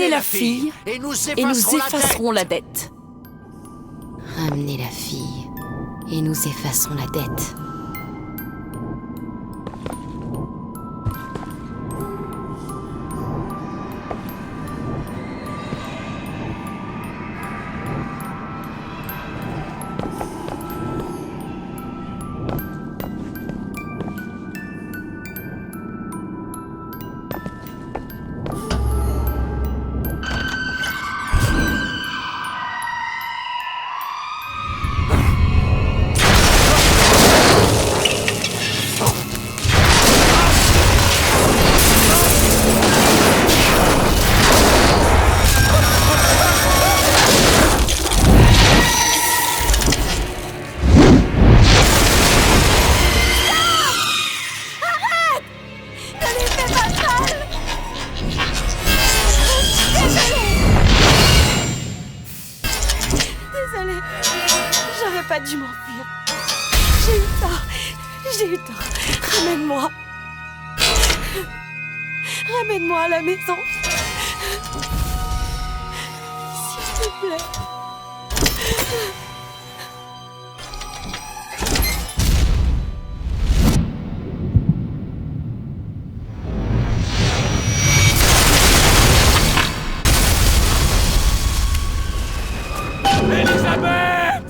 Ramenez la fille et nous et nous effacerons effacerons la dette. Ramenez la fille et nous effacerons la dette. Désolée, j'aurais pas dû m'enfuir. J'ai eu tort. Ramène-moi. Ramène-moi à la maison. S'il te plaît. Elisabeth!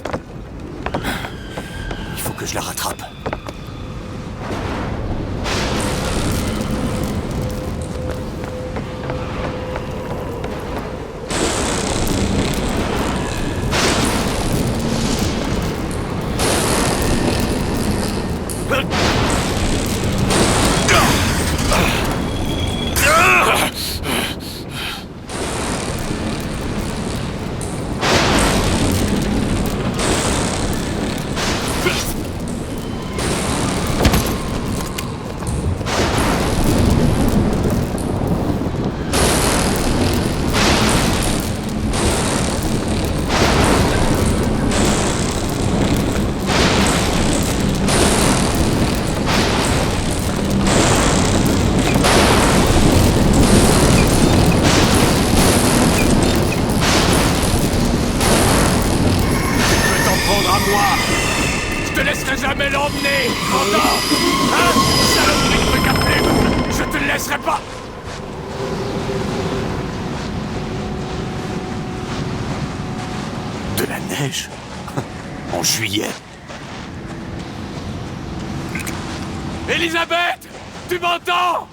Il faut que je la rattrape. Je te laisserai jamais l'emmener, entends? Hein? Saloperie de truc à plume! Je te le laisserai pas! De la neige? En juillet? Elisabeth! Tu m'entends?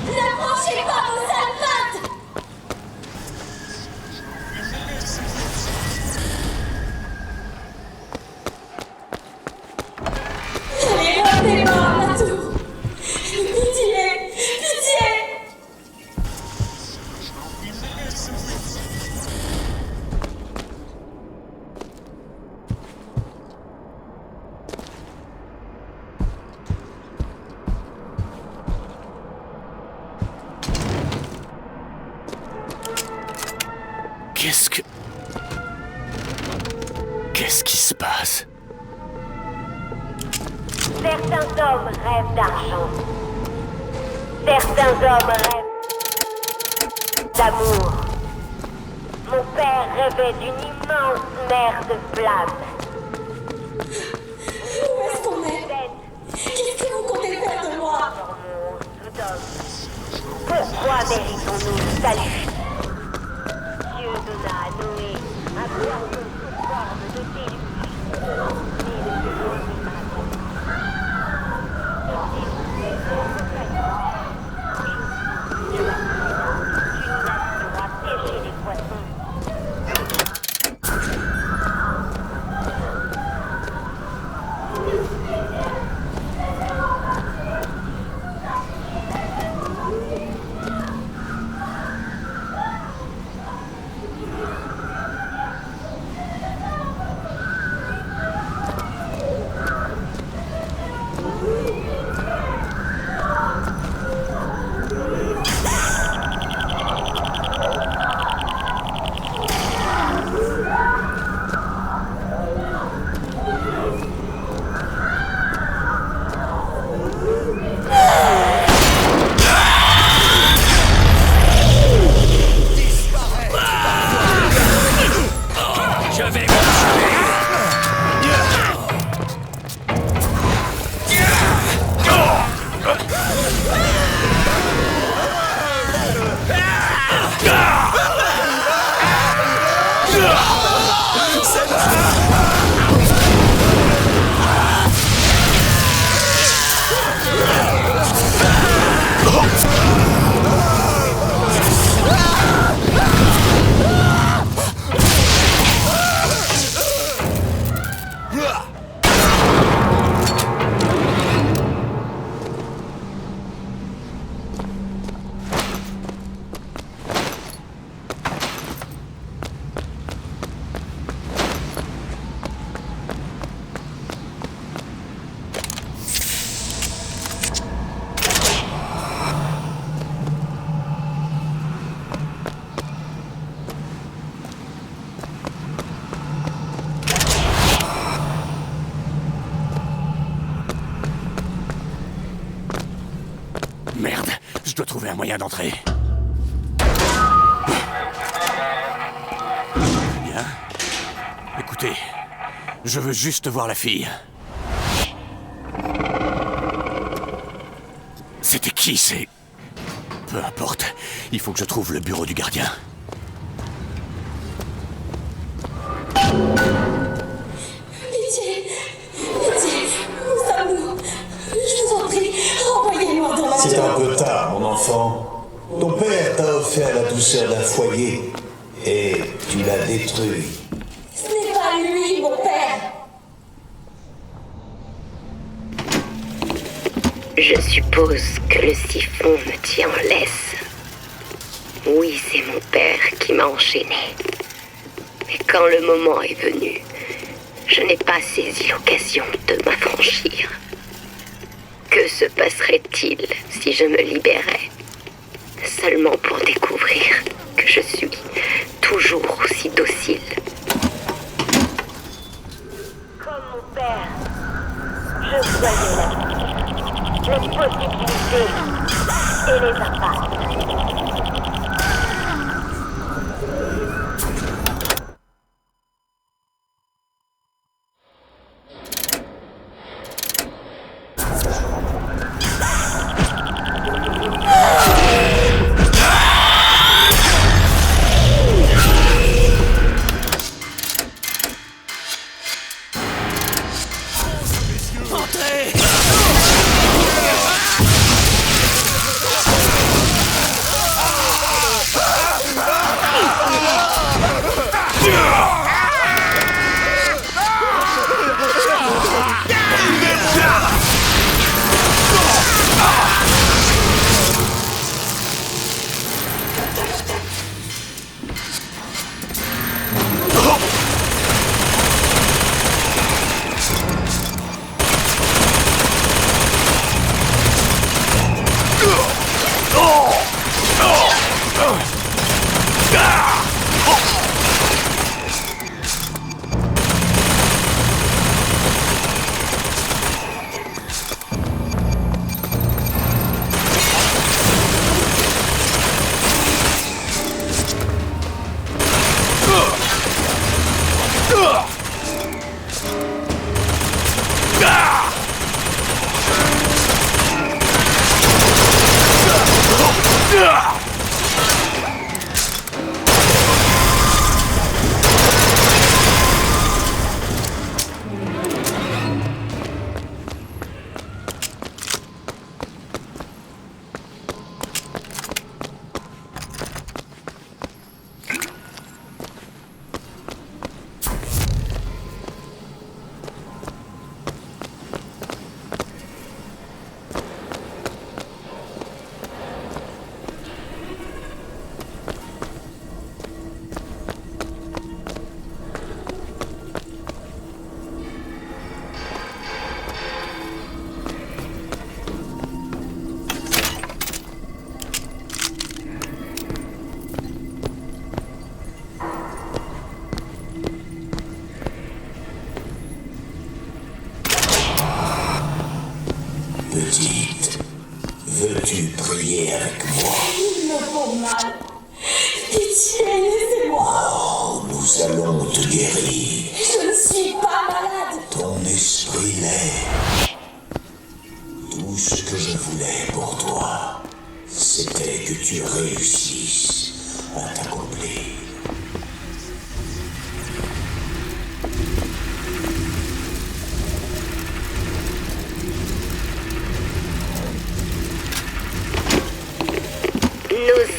N'approchez pas vos sales pattes! Allez, revenez-moi à tout! Pitié! Pitié! Qu'est-ce qui se passe? Certains hommes rêvent d'argent. Certains hommes rêvent d'amour. Mon père rêvait d'une immense mer de flammes. Où est-ce qu'on est? Qu'est-ce que vous comptez faire de moi? Pourquoi méritons-nous le salut? Dieu donna à Noé un poisson sous forme de déluge. Merde, je dois trouver un moyen d'entrer. Bien. Écoutez, je veux juste voir la fille. C'était qui, c'est... Peu importe, il faut que je trouve le bureau du gardien. Pitié, pitié, où sommes-nous? Je vous en prie, renvoyez-moi dans ma C'est maison. un peu tard, mon enfant. Ton père t'a offert la douceur d'un foyer et tu l'as détruit. Ce n'est pas lui, mon père. Je suppose que le siphon me tient en laisse. Oui, c'est mon père qui m'a enchaîné. Mais quand le moment est venu, je n'ai pas saisi l'occasion de m'affranchir. Que se passerait-il si je me libérais? Seulement pour découvrir que je suis toujours aussi docile. Comme mon père, je voyais la vie, les possibilités et les impacts. Petite, veux-tu prier avec moi? Il me faut mal. Pitié, laissez-moi. Oh, nous allons te guérir. Je ne suis pas malade. Ton esprit l'est. Tout ce que je voulais pour toi, c'était que tu réussisses à t'accomplir.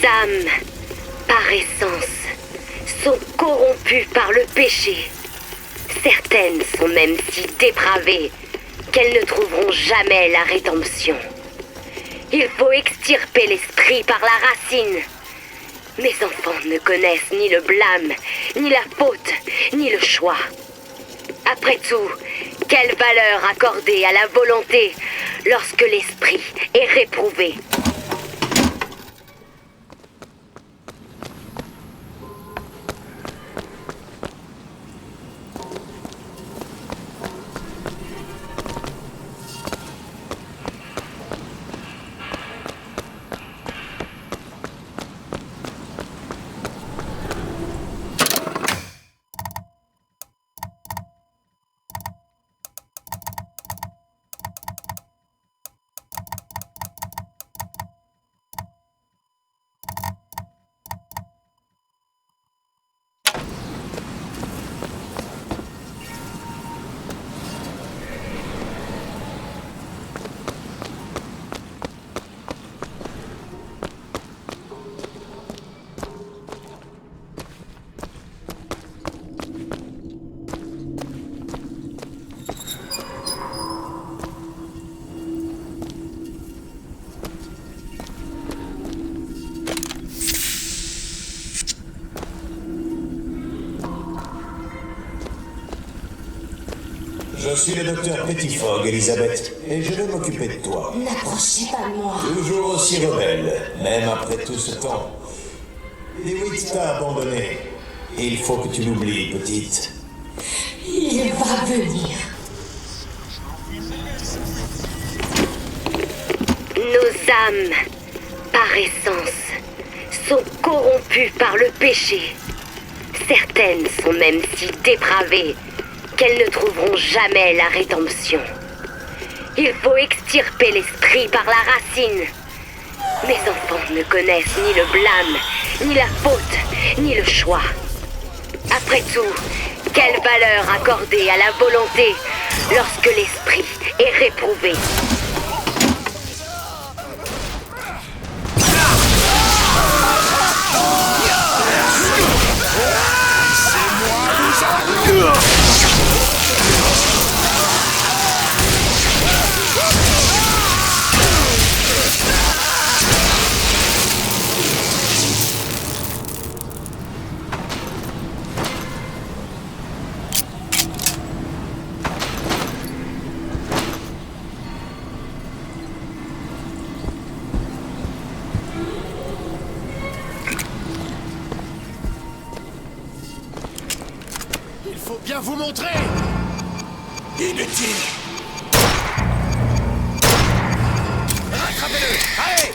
âmes, par essence, sont corrompues par le péché. Certaines sont même si dépravées qu'elles ne trouveront jamais la rédemption. Il faut extirper l'esprit par la racine. Mes enfants ne connaissent ni le blâme, ni la faute, ni le choix. Après tout, quelle valeur accorder à la volonté lorsque l'esprit est réprouvé? Je suis le docteur Pettifog, Elisabeth, et je vais m'occuper de toi. N'approchez pas de moi. Toujours aussi rebelle, même après tout ce temps. Dewitt t'a abandonné. Il faut que tu l'oublies, petite. Il va venir. Nos âmes, par essence, sont corrompues par le péché. Certaines sont même si dépravées qu'elles ne trouveront jamais la rédemption. Il faut extirper l'esprit par la racine. Mes enfants ne connaissent ni le blâme, ni la faute, ni le choix. Après tout, quelle valeur accorder à la volonté lorsque l'esprit est réprouvé? Il faut bien vous montrer! Inutile! Rattrapez-le! Allez!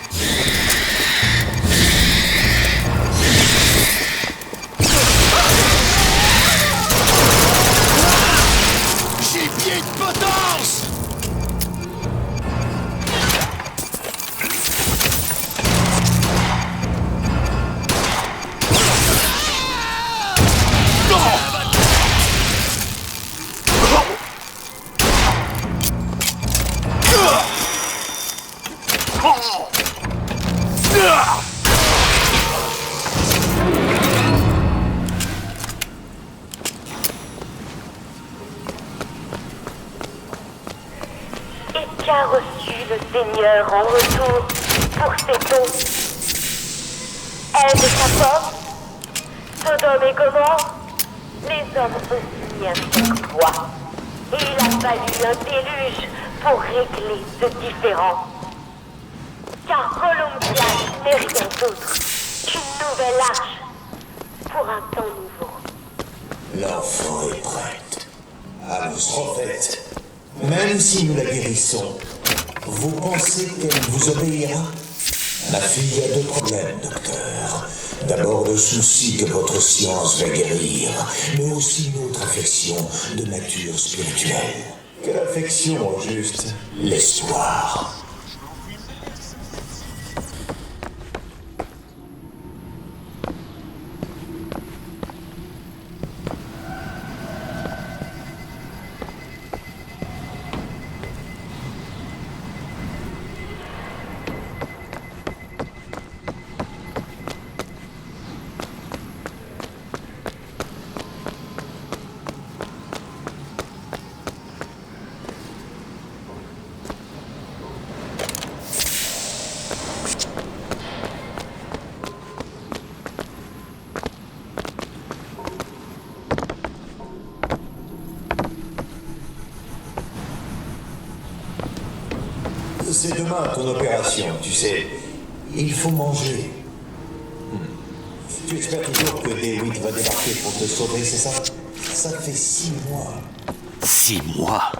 Gibier de potence! Et qu'a reçu le Seigneur en retour pour ses dons? Aide sa force, Sodome et Gomorrhe, les hommes aussi à chaque fois. Et il a fallu un déluge pour régler ce différend. Car Columbia n'est rien d'autre qu'une nouvelle arche pour un temps nouveau. L'enfant est prête. Alors, prophète, même si nous la guérissons, vous pensez qu'elle vous obéira? Ma fille a deux problèmes, docteur. D'abord, le souci que votre science va guérir, mais aussi une autre affection de nature spirituelle. Quelle affection, au juste? L'espoir. c'est demain ton opération, tu sais. Il faut manger. Tu espères toujours que DeWitt va débarquer pour te sauver, c'est ça? Ça fait 6 mois. 6 mois?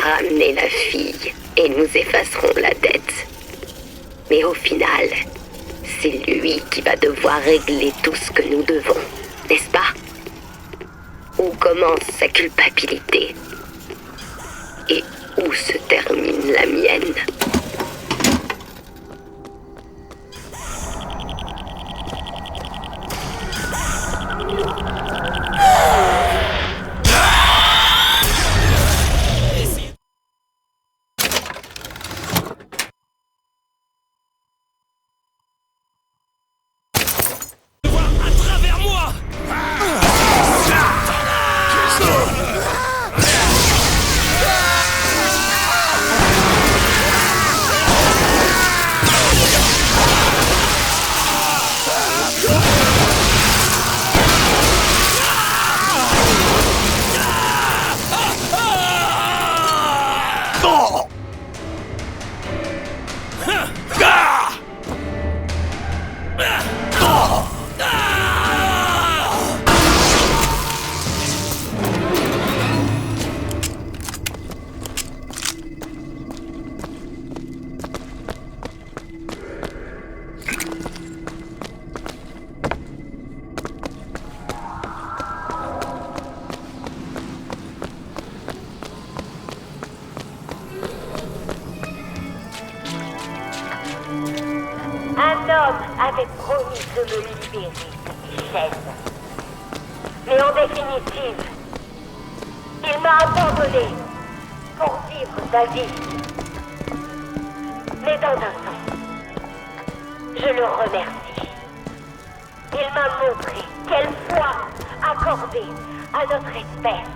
Ramenez la fille et nous effacerons la dette. Mais au final, c'est lui qui va devoir régler tout ce que nous devons, n'est-ce pas? Où commence sa culpabilité? Et où se termine la mienne? Un homme avait promis de me libérer de mes chaînes. Mais en définitive, il m'a abandonné pour vivre sa vie. Mais dans un sens, je le remercie. Il m'a montré quelle foi accorder à notre espèce.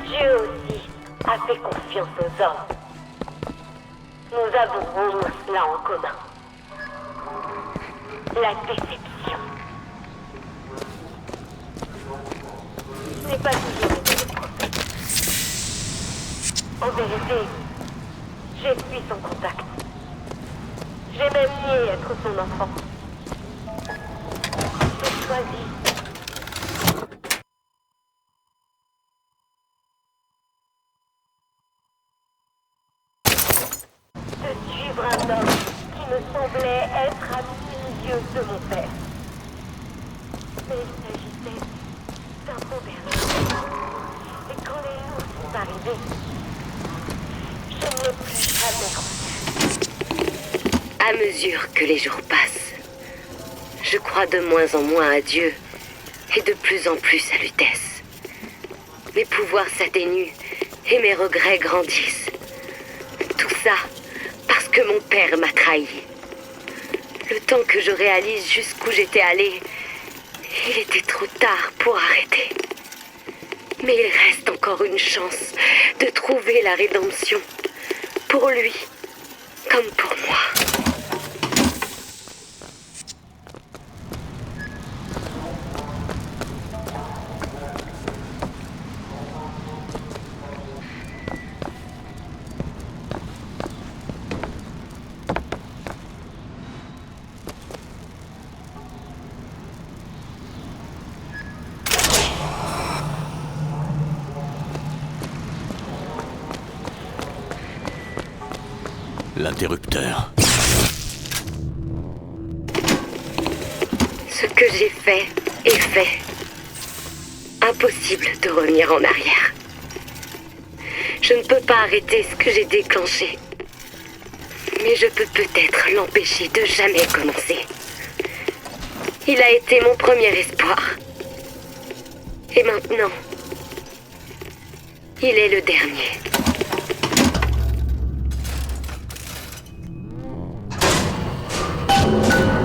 Dieu aussi a fait confiance aux hommes. Nous avons au moins cela en commun. La déception. Je n'ai pas toujours été le prophète. En vérité, j'ai fui son contact. J'ai même nié être son enfant. J'ai choisi de suivre un homme qui me semblait être à milieu de mon père. Mais il s'agissait d'un bon berger. Et quand les loups sont arrivés, je ne l'ai plus jamais revu. À mesure que les jours passent, je crois de moins en moins à Dieu et de plus en plus à Lutèce. Mes pouvoirs s'atténuent et mes regrets grandissent. Tout ça parce que mon père m'a trahi. Le temps que je réalise jusqu'où j'étais allée, il était trop tard pour arrêter. Mais il reste encore une chance de trouver la rédemption. Pour lui, comme pour moi. L'interrupteur. j'ai fait est fait. Impossible de revenir en arrière. Je ne peux pas arrêter ce que j'ai déclenché. Mais je peux peut-être l'empêcher de jamais commencer. Il a été mon premier espoir. Et maintenant, il est le dernier.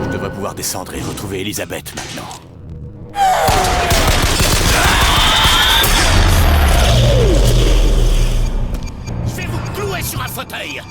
Je devrais pouvoir descendre et retrouver Elisabeth maintenant. Je vais vous clouer sur un fauteuil. Hein?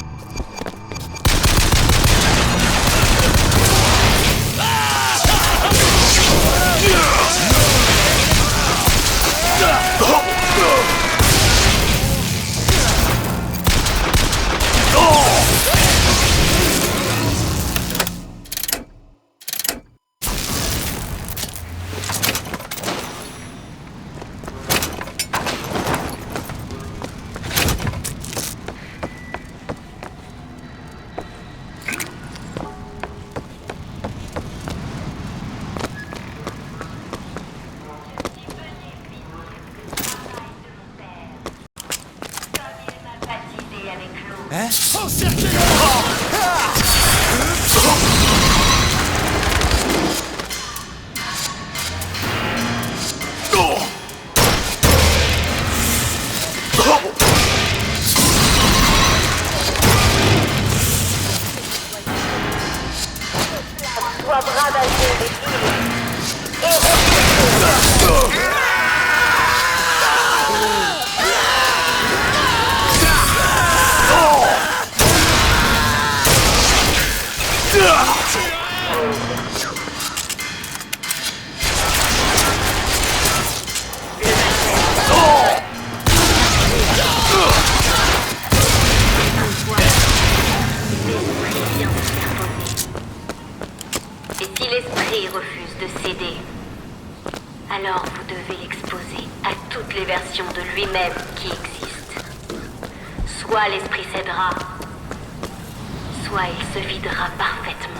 Doivent ravager les villes et Et si l'esprit refuse de céder, alors vous devez l'exposer à toutes les versions de lui-même qui existent. Soit l'esprit cédera, soit il se videra parfaitement.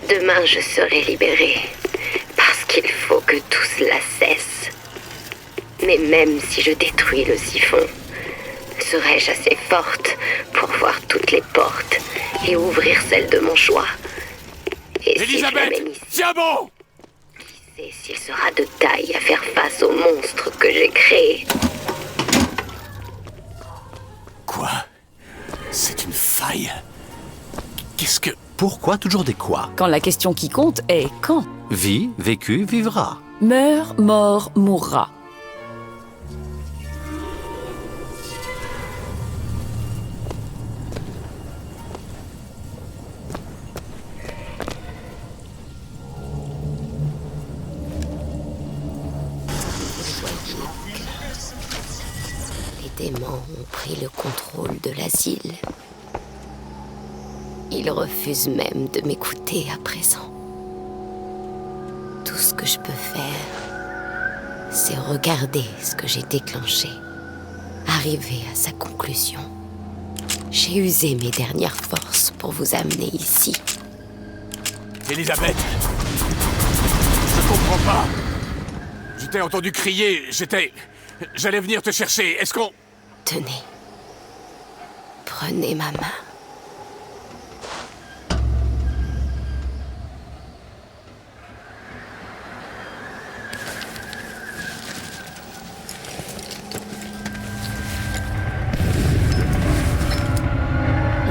Demain, je serai libérée. Parce qu'il faut que tout cela cesse. Mais même si je détruis le siphon, serai-je assez forte pour voir toutes les portes et ouvrir celle de mon choix? Et si je Elisabeth, l'amène ici, tiens bon! qui sait s'il sera de taille à faire face au monstre que j'ai créé? Quoi? C'est une faille? Qu'est-ce que... Pourquoi toujours des quoi? Quand la question qui compte est quand? Vie, vécu, vivra. Meurt, mort, mourra. Les démons ont pris le contrôle de l'asile. Ils refusent même de m'écouter à présent. Tout ce que je peux faire, c'est regarder ce que j'ai déclenché, arriver à sa conclusion. J'ai usé mes dernières forces pour vous amener ici. Elisabeth, je comprends pas. Je t'ai entendu crier, j'allais venir te chercher. Est-ce qu'on... Tenez. Prenez ma main.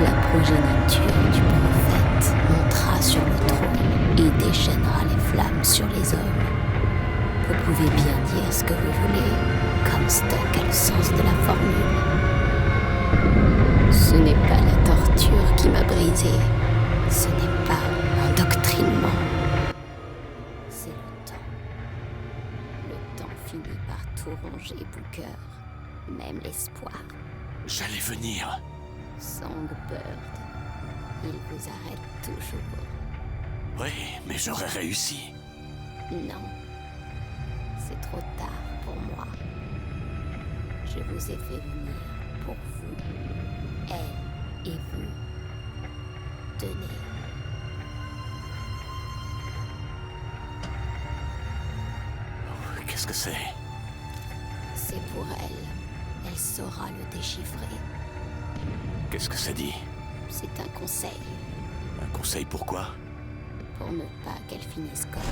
La progéniture du prophète montera sur le trône et déchaînera les flammes sur les hommes. Vous pouvez bien dire ce que vous voulez, Comstock a le sens de la formule. Ce n'est pas la torture qui m'a brisé, ce n'est pas l'endoctrinement. C'est le temps. Le temps finit par tout ronger, Booker, même l'espoir. J'allais venir. Songbird, il vous arrête toujours. Oui, mais j'aurais réussi. Non, c'est trop tard pour moi. Je vous ai fait venir pour vous, elle et vous. Tenez. Qu'est-ce que c'est? C'est pour elle. Elle saura le déchiffrer. Qu'est-ce que ça dit? C'est un conseil Un conseil pourquoi? pour ne pas qu'elle finisse comme